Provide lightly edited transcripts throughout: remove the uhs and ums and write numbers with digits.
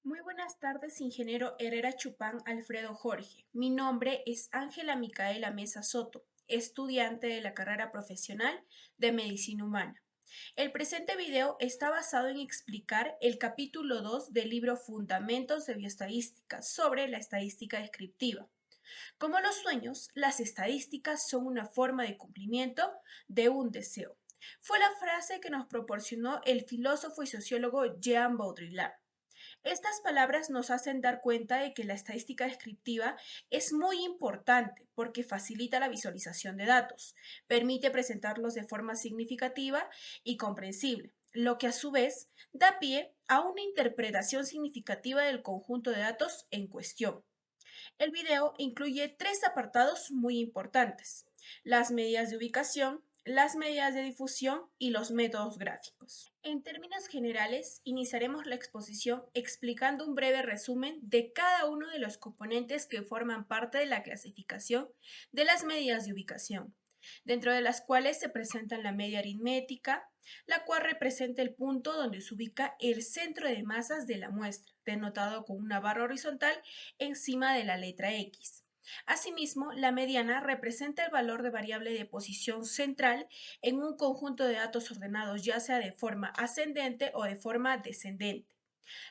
Muy buenas tardes, ingeniero Herrera Chupán Alfredo Jorge. Mi nombre es Ángela Micaela Mesa Soto, estudiante de la carrera profesional de Medicina Humana. El presente video está basado en explicar el capítulo 2 del libro Fundamentos de Bioestadística sobre la estadística descriptiva. Como los sueños, las estadísticas son una forma de cumplimiento de un deseo. Fue la frase que nos proporcionó el filósofo y sociólogo Jean Baudrillard. Estas palabras nos hacen dar cuenta de que la estadística descriptiva es muy importante porque facilita la visualización de datos, permite presentarlos de forma significativa y comprensible, lo que a su vez da pie a una interpretación significativa del conjunto de datos en cuestión. El video incluye tres apartados muy importantes: las medidas de ubicación, las medidas de difusión y los métodos gráficos. En términos generales, iniciaremos la exposición explicando un breve resumen de cada uno de los componentes que forman parte de la clasificación de las medidas de ubicación, dentro de las cuales se presentan la media aritmética, la cual representa el punto donde se ubica el centro de masas de la muestra, denotado con una barra horizontal encima de la letra X. Asimismo, la mediana representa el valor de variable de posición central en un conjunto de datos ordenados, ya sea de forma ascendente o de forma descendente.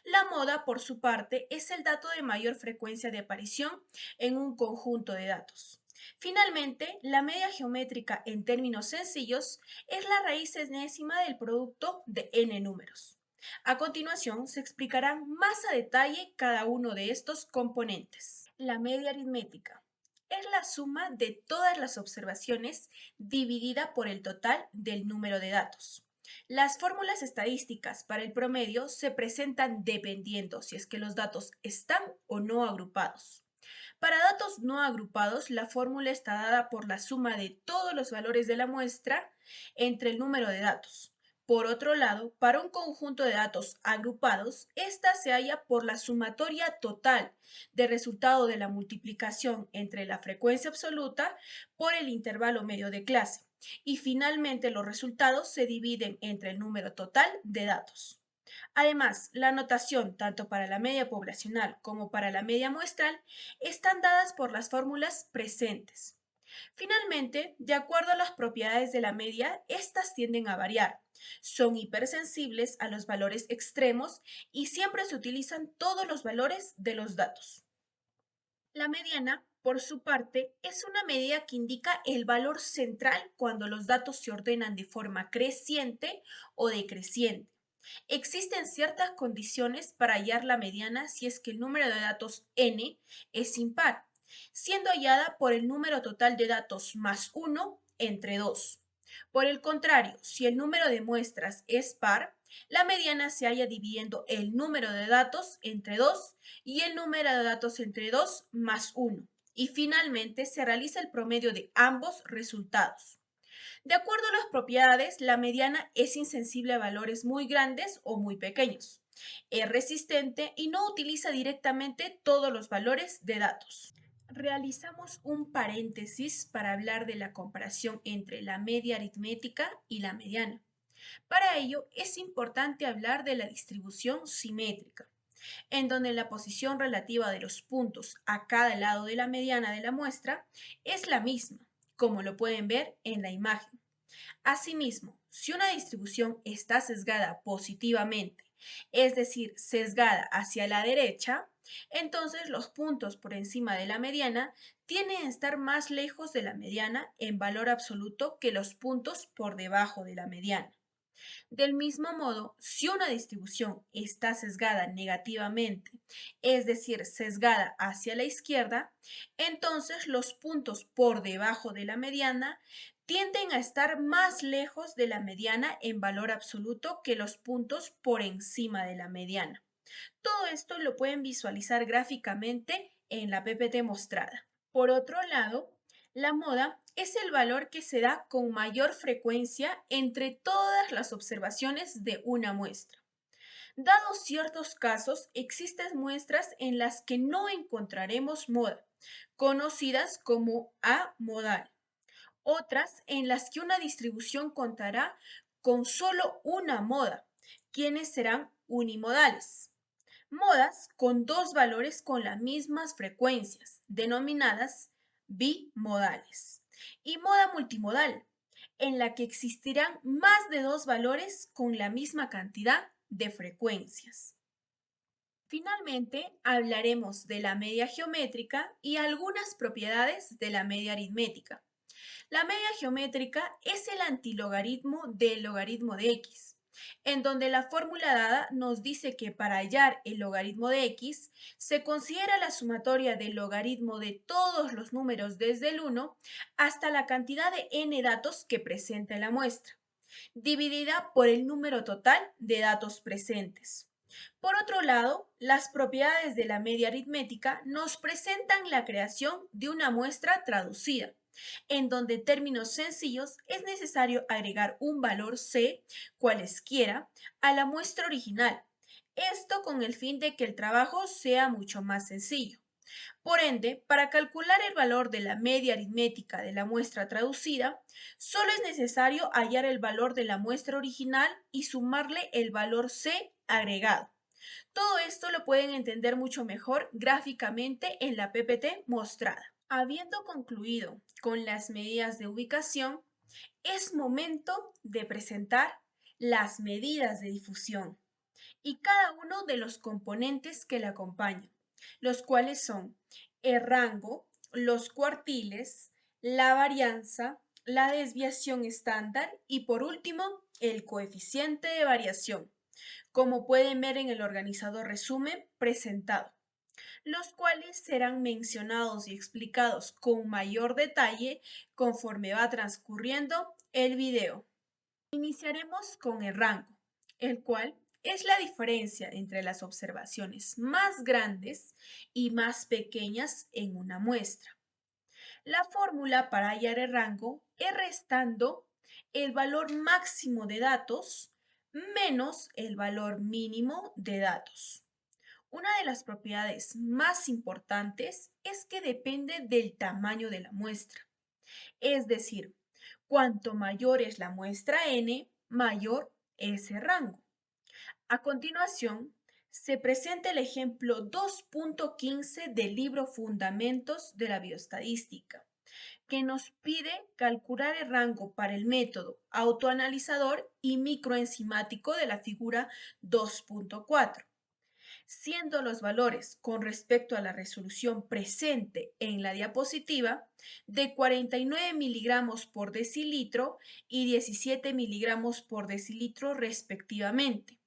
La moda, por su parte, es el dato de mayor frecuencia de aparición en un conjunto de datos. Finalmente, la media geométrica en términos sencillos es la raíz enésima del producto de n números. A continuación, se explicarán más a detalle cada uno de estos componentes. La media aritmética es la suma de todas las observaciones dividida por el total del número de datos. Las fórmulas estadísticas para el promedio se presentan dependiendo si es que los datos están o no agrupados. Para datos no agrupados, la fórmula está dada por la suma de todos los valores de la muestra entre el número de datos. Por otro lado, para un conjunto de datos agrupados, esta se halla por la sumatoria total del resultado de la multiplicación entre la frecuencia absoluta por el intervalo medio de clase. Y finalmente los resultados se dividen entre el número total de datos. Además, la notación tanto para la media poblacional como para la media muestral están dadas por las fórmulas presentes. Finalmente, de acuerdo a las propiedades de la media, estas tienden a variar. Son hipersensibles a los valores extremos y siempre se utilizan todos los valores de los datos. La mediana, por su parte, es una medida que indica el valor central cuando los datos se ordenan de forma creciente o decreciente. Existen ciertas condiciones para hallar la mediana si es que el número de datos n es impar, siendo hallada por el número total de datos más 1 entre 2. Por el contrario, si el número de muestras es par, la mediana se halla dividiendo el número de datos entre 2 y el número de datos entre 2 más 1. Y finalmente se realiza el promedio de ambos resultados. De acuerdo a las propiedades, la mediana es insensible a valores muy grandes o muy pequeños. Es resistente y no utiliza directamente todos los valores de datos. Realizamos un paréntesis para hablar de la comparación entre la media aritmética y la mediana. Para ello, es importante hablar de la distribución simétrica, en donde la posición relativa de los puntos a cada lado de la mediana de la muestra es la misma, como lo pueden ver en la imagen. Asimismo, si una distribución está sesgada positivamente, es decir, sesgada hacia la derecha, entonces los puntos por encima de la mediana tienden a estar más lejos de la mediana en valor absoluto que los puntos por debajo de la mediana. Del mismo modo, si una distribución está sesgada negativamente, es decir, sesgada hacia la izquierda, entonces los puntos por debajo de la mediana tienden a estar más lejos de la mediana en valor absoluto que los puntos por encima de la mediana. Todo esto lo pueden visualizar gráficamente en la PPT mostrada. Por otro lado, la moda es el valor que se da con mayor frecuencia entre todas las observaciones de una muestra. Dados ciertos casos, existen muestras en las que no encontraremos moda, conocidas como amodal. Otras en las que una distribución contará con solo una moda, quienes serán unimodales. Modas con dos valores con las mismas frecuencias, denominadas bimodales. Y moda multimodal, en la que existirán más de dos valores con la misma cantidad de frecuencias. Finalmente, hablaremos de la media geométrica y algunas propiedades de la media aritmética. La media geométrica es el antilogaritmo del logaritmo de x, en donde la fórmula dada nos dice que para hallar el logaritmo de x se considera la sumatoria del logaritmo de todos los números desde el 1 hasta la cantidad de n datos que presenta la muestra, dividida por el número total de datos presentes. Por otro lado, las propiedades de la media aritmética nos presentan la creación de una muestra traducida, en donde en términos sencillos es necesario agregar un valor c, cualesquiera, a la muestra original. Esto con el fin de que el trabajo sea mucho más sencillo. Por ende, para calcular el valor de la media aritmética de la muestra traducida, solo es necesario hallar el valor de la muestra original y sumarle el valor c agregado. Todo esto lo pueden entender mucho mejor gráficamente en la PPT mostrada. Habiendo concluido con las medidas de ubicación, es momento de presentar las medidas de difusión y cada uno de los componentes que la acompañan, los cuales son el rango, los cuartiles, la varianza, la desviación estándar y por último el coeficiente de variación, como pueden ver en el organizador resumen presentado, los cuales serán mencionados y explicados con mayor detalle conforme va transcurriendo el video. Iniciaremos con el rango, el cual es la diferencia entre las observaciones más grandes y más pequeñas en una muestra. La fórmula para hallar el rango es restando el valor máximo de datos menos el valor mínimo de datos. Una de las propiedades más importantes es que depende del tamaño de la muestra. Es decir, cuanto mayor es la muestra n, mayor es el rango. A continuación, se presenta el ejemplo 2.15 del libro Fundamentos de la Bioestadística, que nos pide calcular el rango para el método autoanalizador y microenzimático de la figura 2.4, siendo los valores con respecto a la resolución presente en la diapositiva de 49 miligramos por decilitro y 17 miligramos por decilitro respectivamente.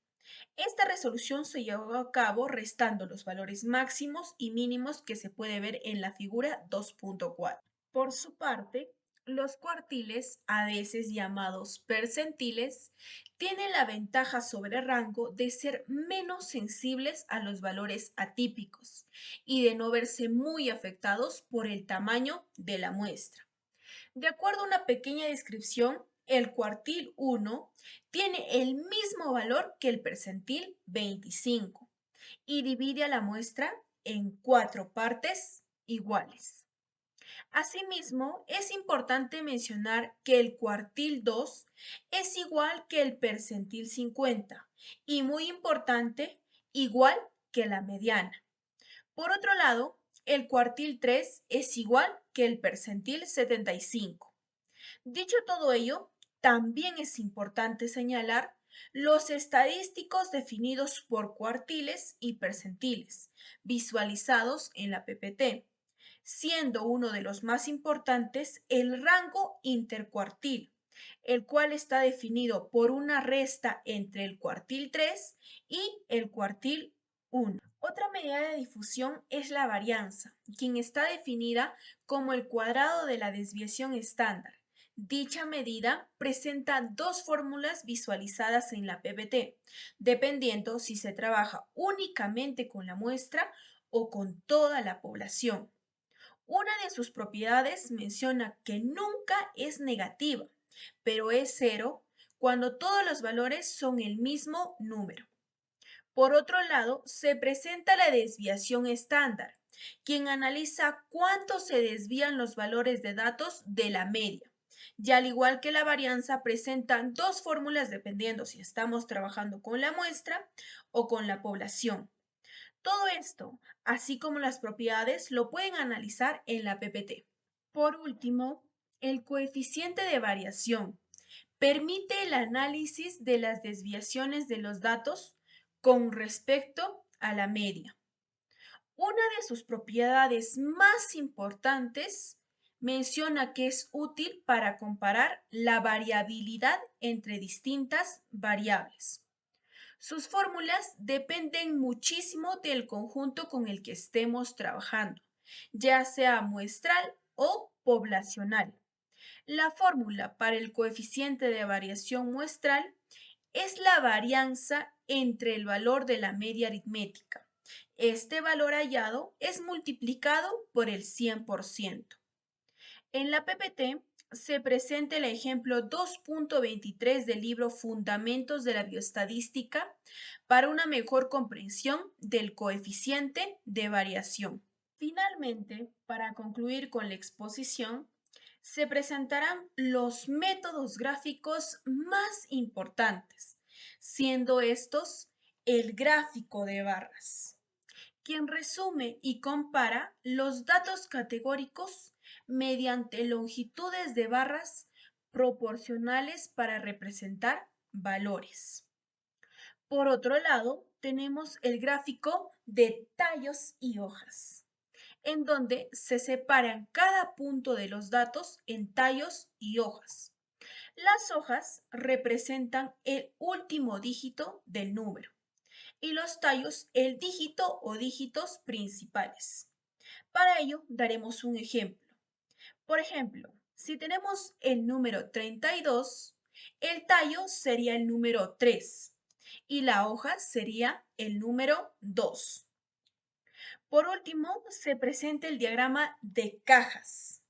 Esta resolución se llevó a cabo restando los valores máximos y mínimos que se puede ver en la figura 2.4. Por su parte, los cuartiles, a veces llamados percentiles, tienen la ventaja sobre el rango de ser menos sensibles a los valores atípicos y de no verse muy afectados por el tamaño de la muestra. De acuerdo a una pequeña descripción, el cuartil 1 tiene el mismo valor que el percentil 25 y divide a la muestra en 4 partes iguales. Asimismo, es importante mencionar que el cuartil 2 es igual que el percentil 50 y muy importante, igual que la mediana. Por otro lado, el cuartil 3 es igual que el percentil 75. Dicho todo ello, también es importante señalar los estadísticos definidos por cuartiles y percentiles, visualizados en la PPT, siendo uno de los más importantes el rango intercuartil, el cual está definido por una resta entre el cuartil 3 y el cuartil 1. Otra medida de difusión es la varianza, quien está definida como el cuadrado de la desviación estándar. Dicha medida presenta dos fórmulas visualizadas en la PPT, dependiendo si se trabaja únicamente con la muestra o con toda la población. Una de sus propiedades menciona que nunca es negativa, pero es cero cuando todos los valores son el mismo número. Por otro lado, se presenta la desviación estándar, quien analiza cuánto se desvían los valores de datos de la media. Y al igual que la varianza, presentan dos fórmulas dependiendo si estamos trabajando con la muestra o con la población. Todo esto, así como las propiedades, lo pueden analizar en la PPT. Por último, el coeficiente de variación permite el análisis de las desviaciones de los datos con respecto a la media. Una de sus propiedades más importantes menciona que es útil para comparar la variabilidad entre distintas variables. Sus fórmulas dependen muchísimo del conjunto con el que estemos trabajando, ya sea muestral o poblacional. La fórmula para el coeficiente de variación muestral es la varianza entre el valor de la media aritmética. Este valor hallado es multiplicado por el 100%. En la PPT se presenta el ejemplo 2.23 del libro Fundamentos de la Bioestadística para una mejor comprensión del coeficiente de variación. Finalmente, para concluir con la exposición, se presentarán los métodos gráficos más importantes, siendo estos el gráfico de barras, quien resume y compara los datos categóricos mediante longitudes de barras proporcionales para representar valores. Por otro lado, tenemos el gráfico de tallos y hojas, en donde se separan cada punto de los datos en tallos y hojas. Las hojas representan el último dígito del número y los tallos el dígito o dígitos principales. Para ello daremos un ejemplo. Por ejemplo, si tenemos el número 32, el tallo sería el número 3 y la hoja sería el número 2. Por último, se presenta el diagrama de cajas,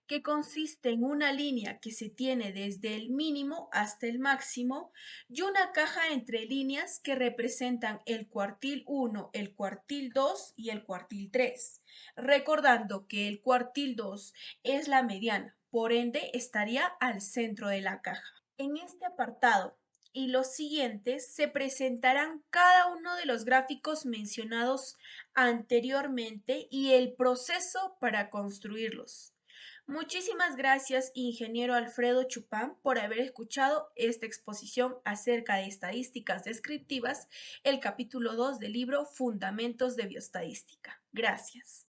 que consiste en una línea que se tiene desde el mínimo hasta el máximo y una caja entre líneas que representan el cuartil 1, el cuartil 2 y el cuartil 3, recordando que el cuartil 2 es la mediana, por ende estaría al centro de la caja. En este apartado y los siguientes se presentarán cada uno de los gráficos mencionados anteriormente y el proceso para construirlos. Muchísimas gracias, ingeniero Alfredo Chupán, por haber escuchado esta exposición acerca de estadísticas descriptivas, el capítulo 2 del libro Fundamentos de Bioestadística. Gracias.